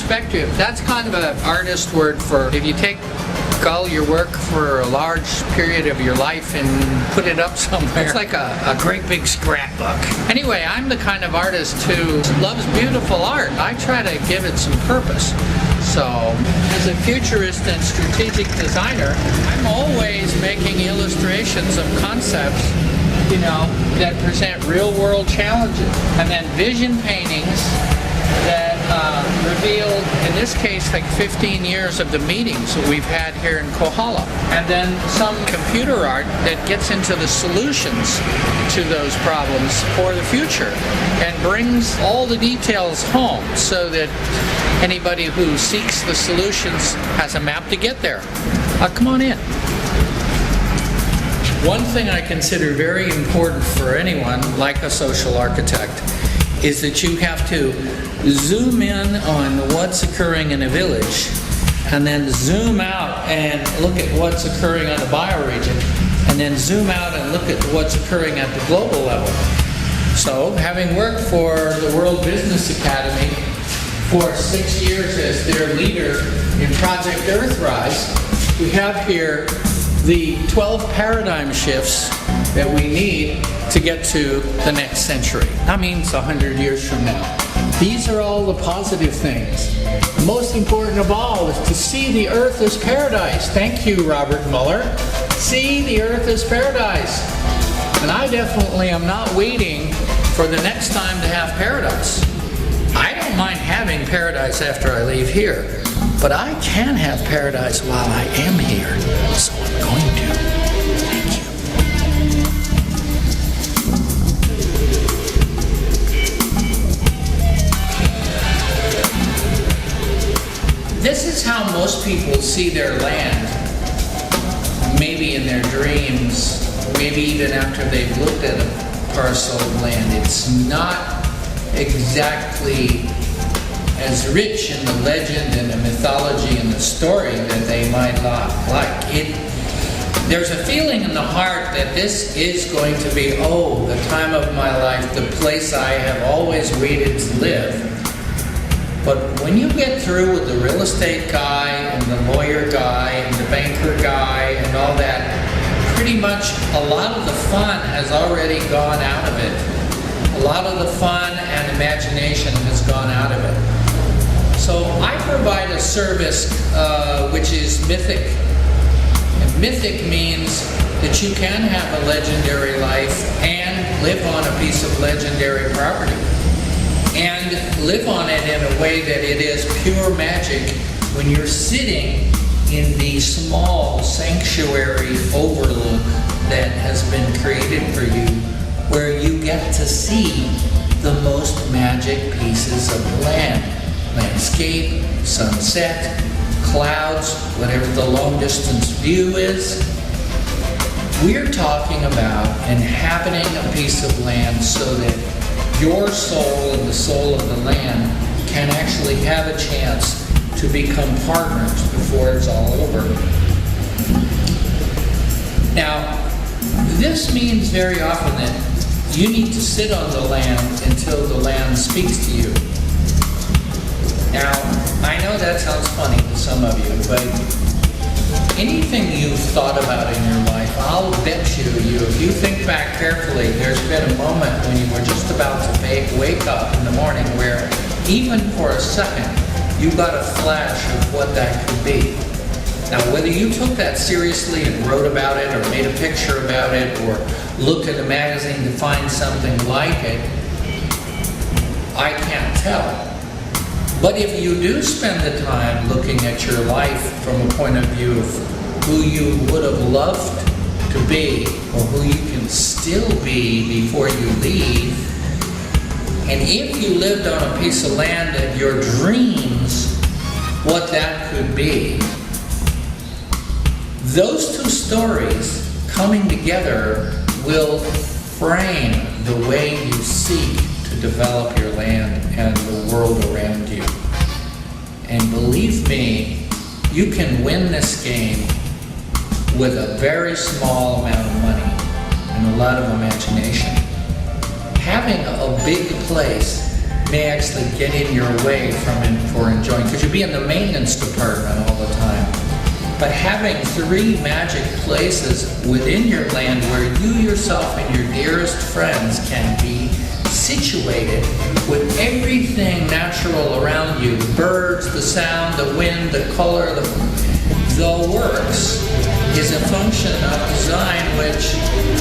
perspective. That's kind of an artist word for if you take all your work for a large period of your life and put it up somewhere. It's like a great big scrapbook. Anyway, I'm the kind of artist who loves beautiful art. I try to give it some purpose. So, as a futurist and strategic designer, I'm always making illustrations of concepts, you know, that present real-world challenges. And then vision paintings that revealed, in this case, like 15 years of the meetings that we've had here in Kohala. And then some computer art that gets into the solutions to those problems for the future and brings all the details home so that anybody who seeks the solutions has a map to get there. Come on in. One thing I consider very important for anyone, like a social architect, is that you have to zoom in on what's occurring in a village and then zoom out and look at what's occurring on a bioregion and then zoom out and look at what's occurring at the global level. So, having worked for the World Business Academy for 6 years as their leader in Project Earthrise, we have here the 12 paradigm shifts that we need to get to the next century. That means 100 years from now. These are all the positive things. The most important of all is to see the earth as paradise. Thank you, Robert Mueller. See the earth as paradise. And I definitely am not waiting for the next time to have paradise. I don't mind having paradise after I leave here, but I can have paradise while I am here, so I'm going to. Thank you. This is how most people see their land, maybe in their dreams, maybe even after they've looked at a parcel of land. It's not exactly as rich in the legend and the mythology and the story that they might not like. There's a feeling in the heart that this is going to be, oh, the time of my life, the place I have always waited to live. But when you get through with the real estate guy and the lawyer guy and the banker guy and all that, pretty much a lot of the fun has already gone out of it. A lot of the fun and imagination has gone out of it. So I provide a service which is Mythic. And Mythic means that you can have a legendary life and live on a piece of legendary property. And live on it in a way that it is pure magic when you're sitting in the small sanctuary overlook that has been created for you, where you get to see the most magic pieces of the land. Landscape, sunset, clouds, whatever the long distance view is. We're talking about inhabiting a piece of land so that your soul and the soul of the land can actually have a chance to become partners before it's all over. Now, this means very often that you need to sit on the land until the land speaks to you. Now, I know that sounds funny to some of you, but anything you've thought about in your life, I'll bet you, if you think back carefully, there's been a moment when you were just about to wake up in the morning where, even for a second, you got a flash of what that could be. Now, whether you took that seriously and wrote about it, or made a picture about it, or looked at a magazine to find something like it, I can't tell. But if you do spend the time looking at your life from a point of view of who you would have loved to be, or who you can still be before you leave, and if you lived on a piece of land of your dreams, what that could be, those two stories coming together will frame the way you seek to develop your land and the world around you. And believe me, you can win this game with a very small amount of money and a lot of imagination. Having a big place may actually get in your way for enjoying, because you'll be in the maintenance department all the time. But having 3 magic places within your land where you yourself and your dearest friends can be situated with everything natural around you, the birds, the sound, the wind, the color, the works, is a function of design which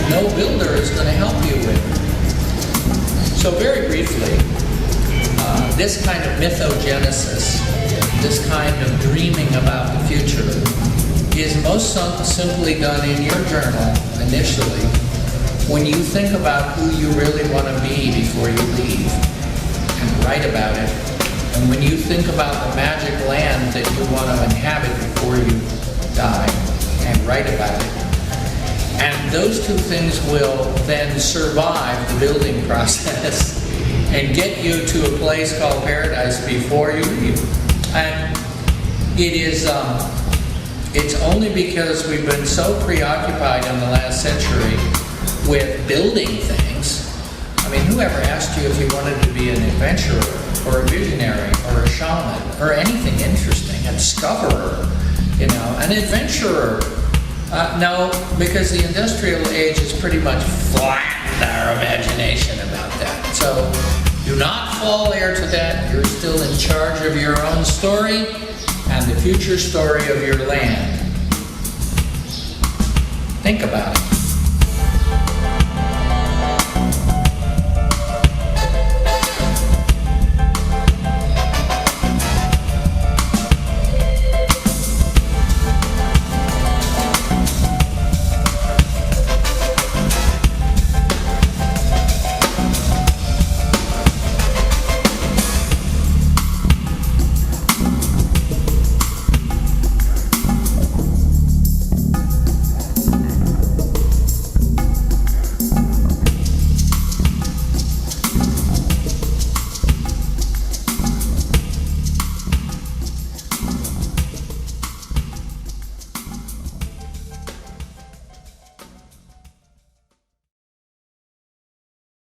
no builder is going to help you with. So very briefly, this kind of mythogenesis, this kind of dreaming about the future, is most simply done in your journal initially when you think about who you really want to be before you leave and write about it. And when you think about the magic land that you want to inhabit before you die, and write about it. And those 2 things will then survive the building process and get you to a place called paradise before you leave. And it is, it's only because we've been so preoccupied in the last century with building things. I mean, whoever asked you if you wanted to be an adventurer or a visionary or a shaman or anything interesting, a discoverer, an adventurer? No, because the industrial age has pretty much flattened our imagination about that. So do not fall heir to that. You're still in charge of your own story and the future story of your land. Think about it.